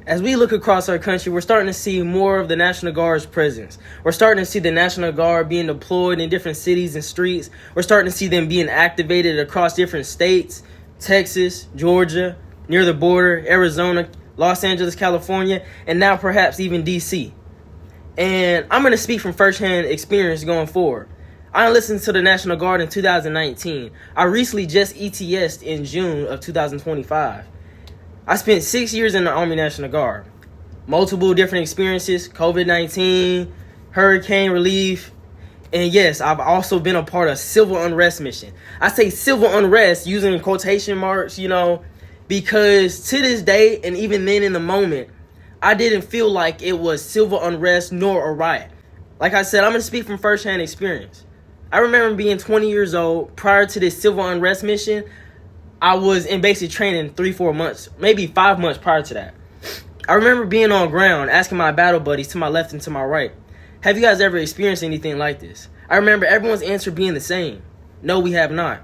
As we look across our country, we're starting to see more of the National Guard's presence. We're starting to see the National Guard being deployed in different cities and streets. We're starting to see them being activated across different states, Texas, Georgia, near the border, Arizona, Los Angeles, California, and now perhaps even D.C. And I'm going to speak from firsthand experience going forward. I listened to the National Guard in 2019. I recently just ETS'd in June of 2025. I spent 6 years in the Army National Guard. Multiple different experiences, COVID-19, hurricane relief, and yes, I've also been a part of civil unrest mission. I say civil unrest using quotation marks, because to this day, and even then in the moment, I didn't feel like it was civil unrest nor a riot. Like I said, I'm going to speak from firsthand experience. I remember being 20 years old prior to this civil unrest mission. I was in basic training 3-4 months, maybe 5 months prior to that. I remember being on ground, asking my battle buddies to my left and to my right, have you guys ever experienced anything like this? I remember everyone's answer being the same. No, we have not.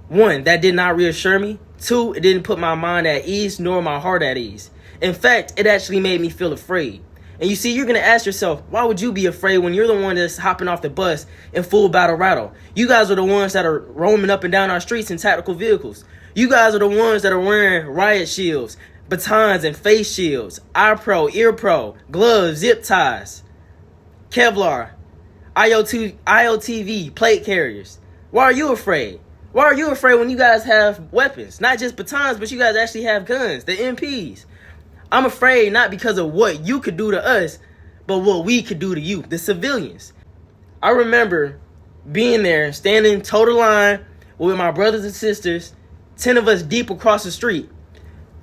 1, that did not reassure me. 2, it didn't put my mind at ease nor my heart at ease. In fact, it actually made me feel afraid. And you see, you're going to ask yourself, why would you be afraid when you're the one that's hopping off the bus in full battle rattle? You guys are the ones that are roaming up and down our streets in tactical vehicles. You guys are the ones that are wearing riot shields, batons and face shields, eye pro, ear pro, gloves, zip ties, Kevlar, IOTV, plate carriers. Why are you afraid? Why are you afraid when you guys have weapons? Not just batons, but you guys actually have guns, the MPs. I'm afraid not because of what you could do to us, but what we could do to you, the civilians. I remember being there, standing total line with my brothers and sisters, 10 of us deep across the street,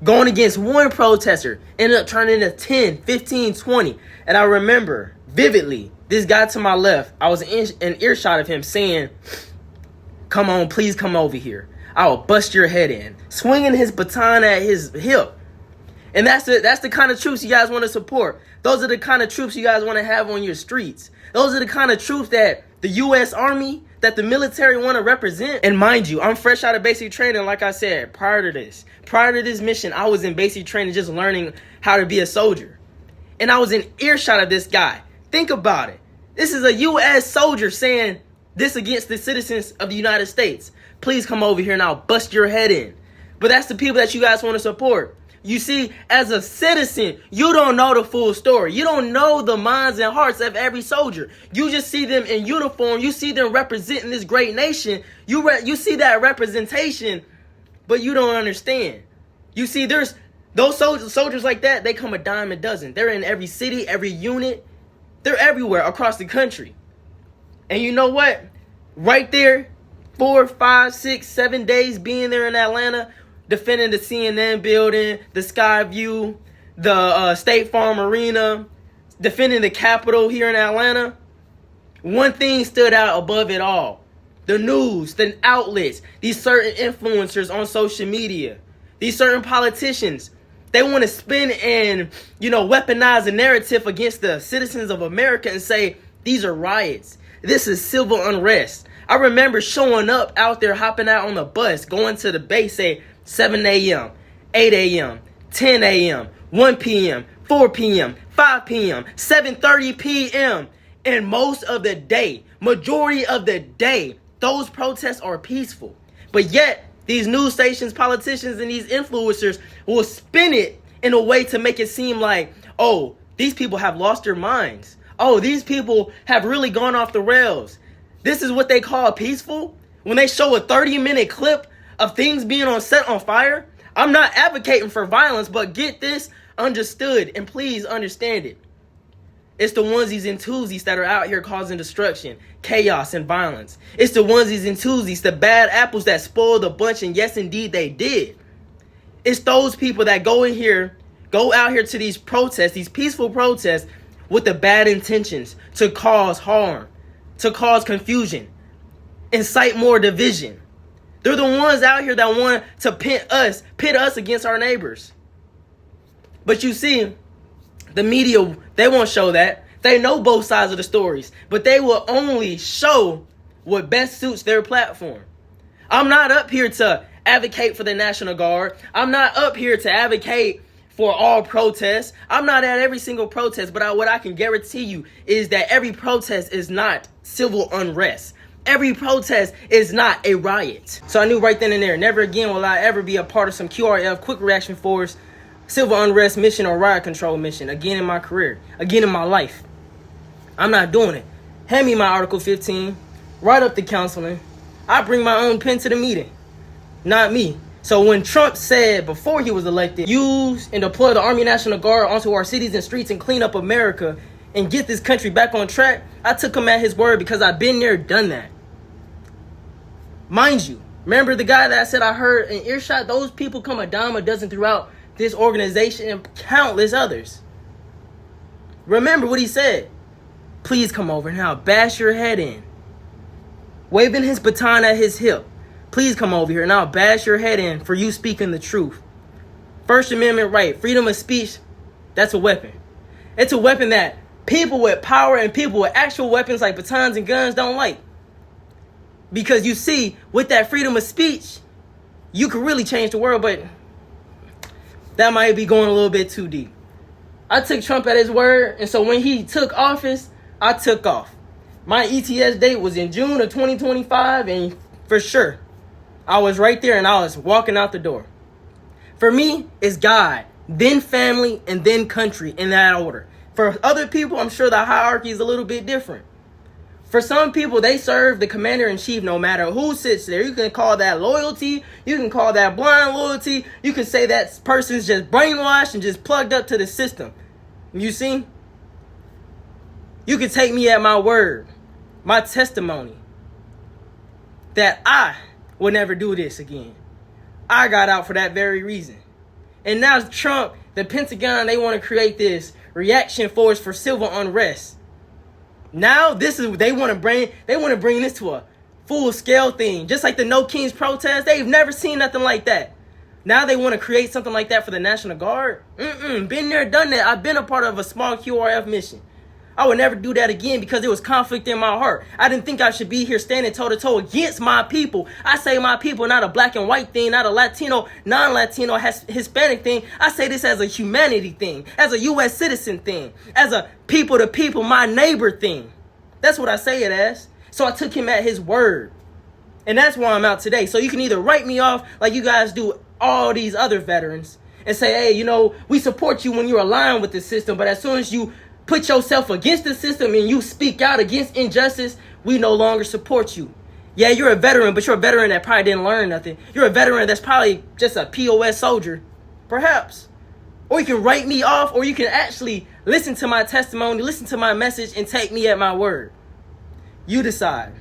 going against one protester, ended up turning into 10, 15, 20. And I remember vividly, this guy to my left, I was in earshot of him saying, come on, please come over here. I will bust your head in, swinging his baton at his hip. And that's the kind of troops you guys want to support. Those are the kind of troops you guys want to have on your streets. Those are the kind of troops that the U.S. Army, that the military want to represent. And mind you, I'm fresh out of basic training, like I said, prior to this mission, I was in basic training just learning how to be a soldier. And I was in earshot of this guy. Think about it. This is a U.S. soldier saying this against the citizens of the United States. Please come over here and I'll bust your head in. But that's the people that you guys want to support. You see, as a citizen, you don't know the full story. You don't know the minds and hearts of every soldier. You just see them in uniform. You see them representing this great nation. You see that representation, but you don't understand. You see, there's those soldiers like that, they come a dime a dozen. They're in every city, every unit. They're everywhere across the country. And you know what? Right there, 4, 5, 6, 7 days being there in Atlanta, defending the CNN building, the Skyview, the State Farm Arena, defending the Capitol here in Atlanta. One thing stood out above it all. The news, the outlets, these certain influencers on social media, these certain politicians, they want to spin and, weaponize a narrative against the citizens of America and say, these are riots. This is civil unrest. I remember showing up out there, hopping out on the bus, going to the base, say, 7 a.m., 8 a.m., 10 a.m., 1 p.m., 4 p.m., 5 p.m., 7:30 p.m. And most of the day, majority of the day, those protests are peaceful. But yet, these news stations, politicians, and these influencers will spin it in a way to make it seem like, oh, these people have lost their minds. Oh, these people have really gone off the rails. This is what they call peaceful? When they show a 30-minute clip of things being set on fire? I'm not advocating for violence, but get this understood, and please understand it. It's the onesies and twosies that are out here causing destruction, chaos, and violence. It's the onesies and twosies, the bad apples that spoiled the bunch, and yes, indeed, they did. It's those people that go out here to these protests, these peaceful protests, with the bad intentions to cause harm, to cause confusion, incite more division. They're the ones out here that want to pit us against our neighbors. But you see, the media, they won't show that. They know both sides of the stories, but they will only show what best suits their platform. I'm not up here to advocate for the National Guard. I'm not up here to advocate for all protests. I'm not at every single protest, but what I can guarantee you is that every protest is not civil unrest. Every protest is not a riot. So I knew right then and there, never again will I ever be a part of some QRF, quick reaction force, civil unrest mission or riot control mission again in my career, again in my life. I'm not doing it. Hand me my Article 15, write up the counseling. I bring my own pen to the meeting, not me. So when Trump said before he was elected, use and deploy the Army National Guard onto our cities and streets and clean up America and get this country back on track, I took him at his word because I've been there, done that. Mind you, remember the guy that I said I heard in earshot? Those people come a dime a dozen throughout this organization and countless others. Remember what he said. Please come over and I'll bash your head in. Waving his baton at his hip. Please come over here and I'll bash your head in for you speaking the truth. First Amendment right, freedom of speech, that's a weapon. It's a weapon that people with power and people with actual weapons like batons and guns don't like. Because you see, with that freedom of speech, you can really change the world, but that might be going a little bit too deep. I took Trump at his word, and so when he took office, I took off. My ETS date was in June of 2025, and for sure, I was right there and I was walking out the door. For me, it's God, then family, and then country in that order. For other people, I'm sure the hierarchy is a little bit different. For some people, they serve the commander-in-chief no matter who sits there. You can call that loyalty. You can call that blind loyalty. You can say that person's just brainwashed and just plugged up to the system. You see? You can take me at my word, my testimony, that I will never do this again. I got out for that very reason. And now Trump, the Pentagon, they want to create this reaction force for civil unrest. Now they want to bring this to a full scale thing, just like the No Kings protest. They've never seen nothing like that. Now they want to create something like that for the National Guard. Been there, done that. I've been a part of a small QRF mission. I would never do that again because there was conflict in my heart. I didn't think I should be here standing toe to toe against my people. I say my people, not a black and white thing, not a Latino, non-Latino, Hispanic thing. I say this as a humanity thing, as a U.S. citizen thing, as a people to people, my neighbor thing. That's what I say it as. So I took him at his word. And that's why I'm out today. So you can either write me off like you guys do all these other veterans and say, hey, we support you when you're aligned with the system. But as soon as you put yourself against the system and you speak out against injustice, we no longer support you. Yeah, you're a veteran, but you're a veteran that probably didn't learn nothing. You're a veteran that's probably just a POS soldier, perhaps. Or you can write me off, or you can actually listen to my testimony, listen to my message, and take me at my word. You decide.